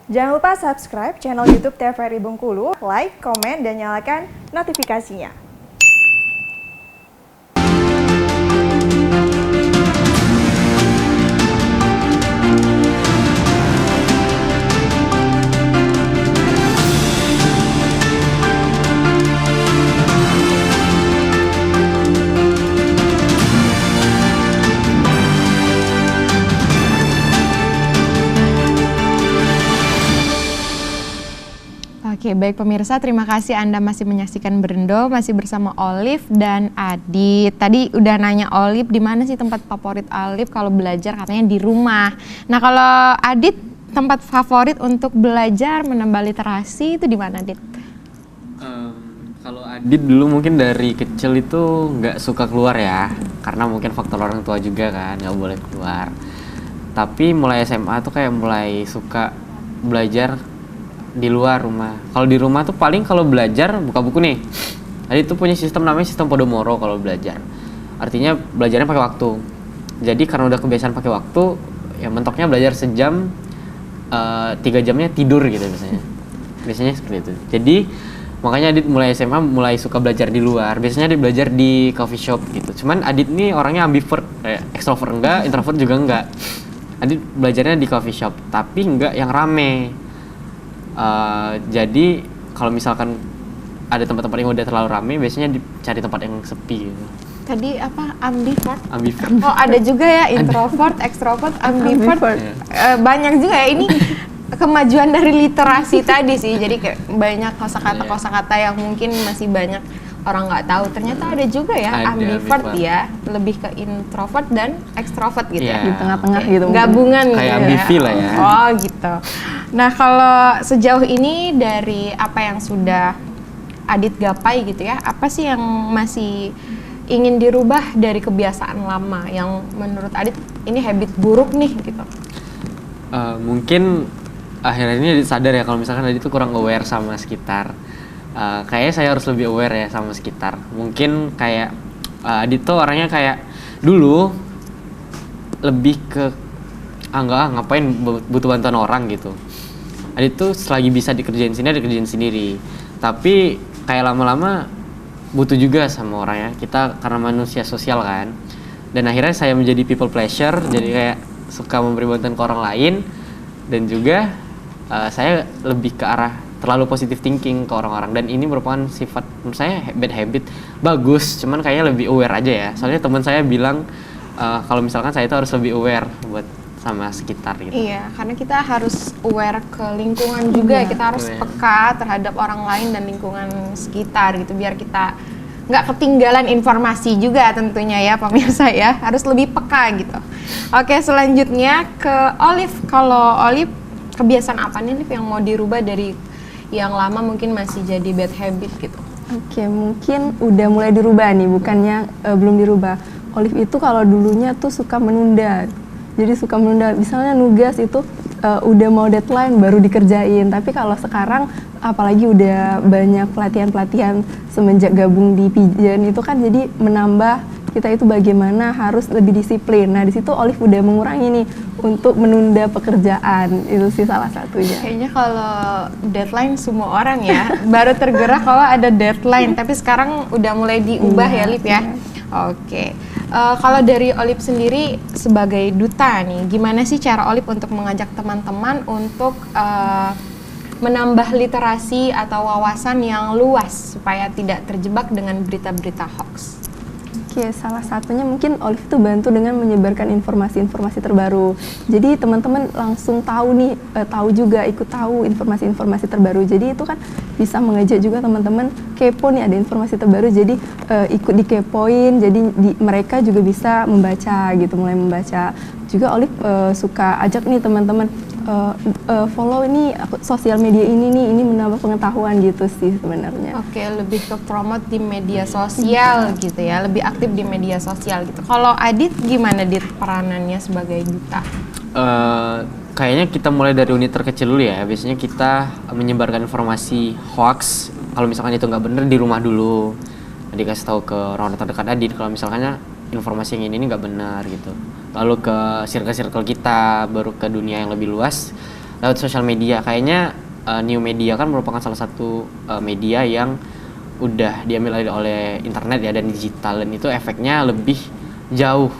Jangan lupa subscribe channel YouTube TVRI Bengkulu, like, komen, dan nyalakan notifikasinya. Oke, baik pemirsa, terima kasih Anda masih menyaksikan Berendo, masih bersama Olive dan Adit. Tadi udah nanya Olive, di mana sih tempat favorit Olive kalau belajar, katanya di rumah. Nah, kalau Adit, tempat favorit untuk belajar menambah literasi itu di mana, Adit? Kalau Adit dulu mungkin dari kecil itu nggak suka keluar ya, karena mungkin faktor orang tua juga kan, nggak boleh keluar. Tapi mulai SMA tuh kayak mulai suka belajar di luar rumah. Kalau di rumah tuh paling kalau belajar buka buku nih. Tadi tuh punya sistem namanya sistem Pomodoro kalau belajar. Artinya belajarnya pakai waktu. Jadi karena udah kebiasaan pakai waktu, ya mentoknya belajar sejam, 3 jamnya tidur gitu biasanya. Biasanya seperti itu. Jadi makanya Adit mulai SMA mulai suka belajar di luar. Biasanya Adit belajar di coffee shop gitu. Cuman Adit nih orangnya ambivert, kayak extrovert enggak, introvert juga enggak. Adit belajarnya di coffee shop, tapi enggak yang rame. Jadi kalau misalkan ada tempat-tempat yang udah terlalu rame, biasanya dicari tempat yang sepi gitu. Tadi apa? Ambivert? Ambivert. Oh, ada juga ya introvert, extrovert, ambivert. Banyak juga ya ini kemajuan dari literasi tadi sih. Jadi kayak banyak kosakata yang mungkin masih banyak orang nggak tahu. Ternyata ada juga ya ambivert ya, lebih ke introvert dan extrovert gitu ya. Di tengah-tengah gitu. Gabungan kayak gitu ambivi ya. lah ya. Oh gitu. Nah, kalau sejauh ini dari apa yang sudah Adit gapai gitu ya, apa sih yang masih ingin dirubah dari kebiasaan lama yang menurut Adit ini habit buruk nih gitu? Mungkin akhirnya ini Adit sadar ya kalau misalkan Adit tuh kurang aware sama sekitar. Kayaknya saya harus lebih aware ya sama sekitar. Mungkin kayak Adit tuh orangnya kayak dulu lebih ke ngapain butuh bantuan orang gitu. Adit tuh selagi bisa dikerjain sendiri. Tapi kayak lama-lama butuh juga sama orang ya. Kita karena manusia sosial kan. Dan akhirnya saya menjadi people pleasure, jadi kayak suka memberi bantuan ke orang lain. Dan juga saya lebih ke arah terlalu positive thinking ke orang-orang. Dan ini merupakan sifat menurut saya bad habit. Bagus, cuman kayaknya lebih aware aja ya. Soalnya teman saya bilang kalau misalkan saya itu harus lebih aware buat sama sekitar gitu. Iya, karena kita harus aware ke lingkungan juga, kita harus peka terhadap orang lain dan lingkungan sekitar gitu, biar kita nggak ketinggalan informasi juga tentunya ya pemirsa ya, harus lebih peka gitu. Oke, selanjutnya ke Olive. Kalau Olive, kebiasaan apa nih Olive yang mau dirubah dari yang lama mungkin masih jadi bad habit gitu? Oke, mungkin udah mulai dirubah nih, bukannya belum dirubah. Olive itu kalau dulunya tuh suka menunda. Jadi suka menunda, misalnya nugas itu udah mau deadline baru dikerjain. Tapi kalau sekarang apalagi udah banyak pelatihan-pelatihan semenjak gabung di Pijen itu kan jadi menambah kita itu bagaimana harus lebih disiplin. Nah di situ Olive udah mengurangi nih untuk menunda pekerjaan, itu sih salah satunya. Kayaknya kalau deadline semua orang ya baru tergerak kalau ada deadline. Tapi sekarang udah mulai diubah ya Lip ya. Oke. Kalau dari Olive sendiri sebagai duta nih, gimana sih cara Olive untuk mengajak teman-teman untuk menambah literasi atau wawasan yang luas supaya tidak terjebak dengan berita-berita hoax? Oke, salah satunya mungkin Olive itu bantu dengan menyebarkan informasi-informasi terbaru. Jadi teman-teman langsung tahu nih, ikut tahu informasi-informasi terbaru. Jadi itu kan bisa mengajak juga teman-teman kepo nih ada informasi terbaru. Jadi ikut dikepoin. Jadi mereka juga bisa membaca gitu, mulai membaca. Juga Olive suka ajak nih teman-teman follow ini sosial media ini menambah pengetahuan gitu sih sebenarnya. Oke, lebih ke promote di media sosial gitu ya, lebih aktif di media sosial gitu. Kalau Adit gimana Dit peranannya sebagai duta? Kayaknya kita mulai dari unit terkecil dulu ya. Biasanya kita menyebarkan informasi hoax. Kalau misalkan itu nggak bener di rumah dulu, dikasih tahu ke orang terdekat Adit. Kalau misalnya informasi yang ini nggak benar gitu. Lalu ke circle-circle kita, baru ke dunia yang lebih luas. lewat sosial media. Kayaknya new media kan merupakan salah satu media yang udah diambil alih oleh internet ya dan digital, dan itu efeknya lebih jauh,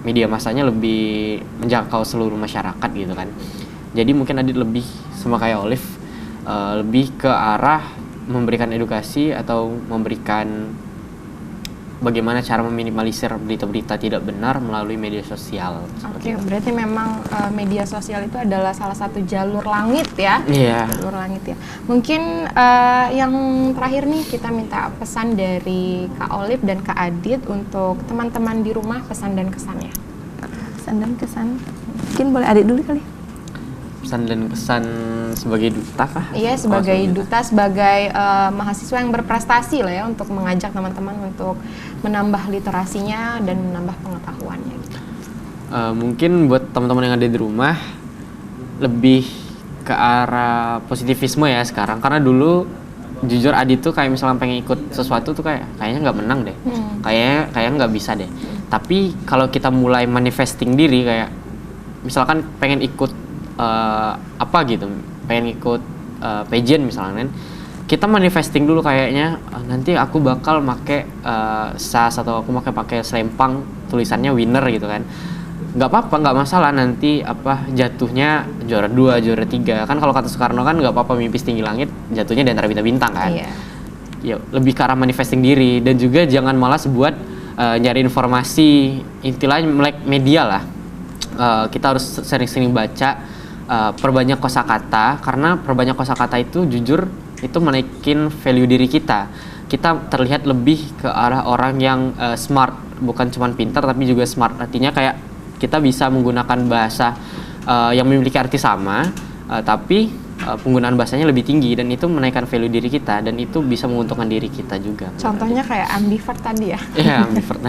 media massanya lebih menjangkau seluruh masyarakat gitu kan. Jadi mungkin Adit lebih sama kayak Olive, lebih ke arah memberikan edukasi atau memberikan bagaimana cara meminimalisir berita-berita tidak benar melalui media sosial. Oke, berarti memang media sosial itu adalah salah satu jalur langit ya. Iya. Jalur langit ya. Mungkin yang terakhir nih kita minta pesan dari Kak Olive dan Kak Adit untuk teman-teman di rumah, pesan dan kesannya. Kesan dan kesan. Mungkin boleh Adit dulu kali. Pesan dan kesan sebagai duta kah? Iya, sebagai duta, sebagai mahasiswa yang berprestasi lah ya untuk mengajak teman-teman untuk menambah literasinya dan menambah pengetahuannya. Mungkin buat teman-teman yang ada di rumah lebih ke arah positivisme ya sekarang, karena dulu jujur Adit tuh kayak misalnya pengen ikut sesuatu tuh kayaknya nggak menang deh, kayaknya nggak bisa deh. Tapi kalau kita mulai manifesting diri, kayak misalkan pengen ikut apa gitu, pengen ikut pageant misalnya kan, kita manifesting dulu kayaknya nanti aku bakal make SAS atau aku pakai selempang tulisannya winner gitu kan. Nggak apa-apa, nggak masalah nanti jatuhnya juara 2, juara 3 kan. Kalau kata Soekarno kan nggak apa-apa mimpi setinggi langit, jatuhnya di antara bintang-bintang kan. Iya. Ya, lebih ke arah manifesting diri, dan juga jangan malas buat nyari informasi, intinya melek media lah. Kita harus sering-sering baca, perbanyak kosakata, karena perbanyak kosakata itu jujur itu menaikin value diri kita. Kita terlihat lebih ke arah orang yang smart, bukan cuma pintar tapi juga smart. Artinya kayak kita bisa menggunakan bahasa yang memiliki arti sama, tapi penggunaan bahasanya lebih tinggi, dan itu menaikkan value diri kita, dan itu bisa menguntungkan diri kita juga. Contohnya kayak ambivert tadi ya. Iya, ambivert.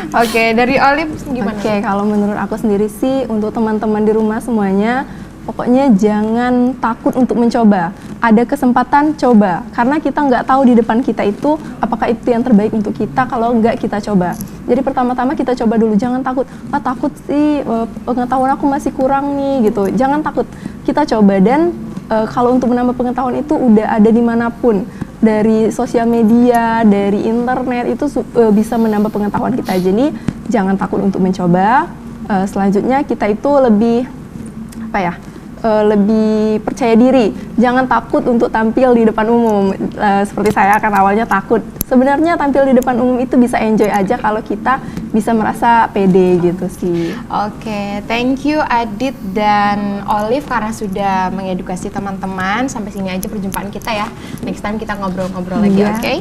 Oke, dari Olive gimana? Oke, kalau menurut aku sendiri sih untuk teman-teman di rumah semuanya, pokoknya jangan takut untuk mencoba. Ada kesempatan, coba. Karena kita nggak tahu di depan kita itu apakah itu yang terbaik untuk kita, kalau nggak kita coba. Jadi pertama-tama kita coba dulu, jangan takut. Takut sih pengetahuan aku masih kurang nih gitu. Jangan takut, kita coba. Dan kalau untuk menambah pengetahuan itu udah ada dimanapun. Dari sosial media, dari internet, itu bisa menambah pengetahuan kita. Jadi jangan takut untuk mencoba. Selanjutnya kita itu lebih lebih percaya diri. Jangan takut untuk tampil di depan umum. Seperti saya kan awalnya takut. Sebenarnya tampil di depan umum itu bisa enjoy aja kalau kita bisa merasa pede gitu sih. Oke, thank you Adit dan Olive karena sudah mengedukasi teman-teman. Sampai sini aja perjumpaan kita ya. Next time kita ngobrol-ngobrol lagi, oke?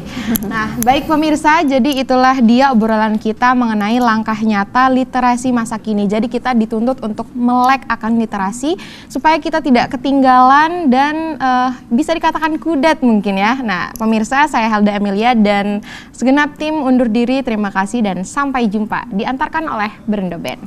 Nah, baik pemirsa, jadi itulah dia obrolan kita mengenai langkah nyata literasi masa kini. Jadi kita dituntut untuk melek akan literasi supaya kita tidak ketinggalan dan bisa dikatakan kudet mungkin ya. Nah, pemirsa, saya Helda Amelia dan segenap tim undur diri. Terima kasih dan sampai jumpa. Diantarkan oleh Berendo Band.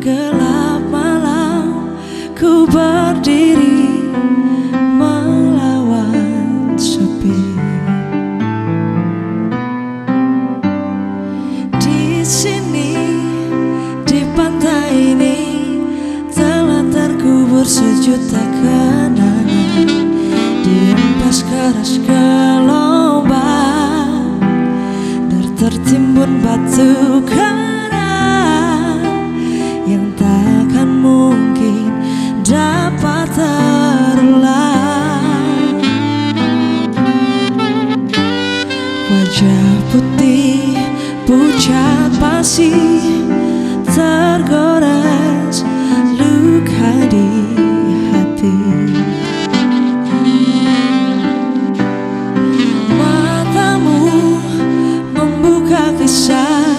Gelap malam ku berdiri melawan sepi. Di sini di pantai ini telah terkubur sejuta kenangan, dihempas keras gelombang dan tertimbun batu karang yang takkan mungkin dapat terulang. Wajah putih pucat pasi tergores luka di hati. Matamu membuka kisah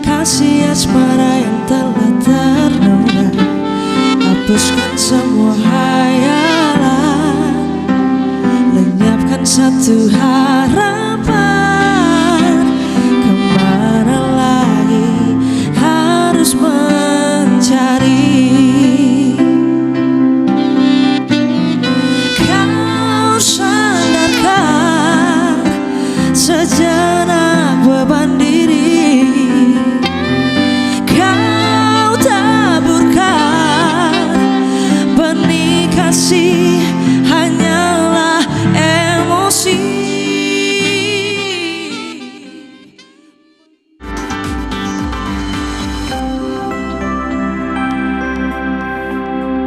kasih asmara yang telah ternoda. Hapuskan semua hayalan, lenyapkan satu hari.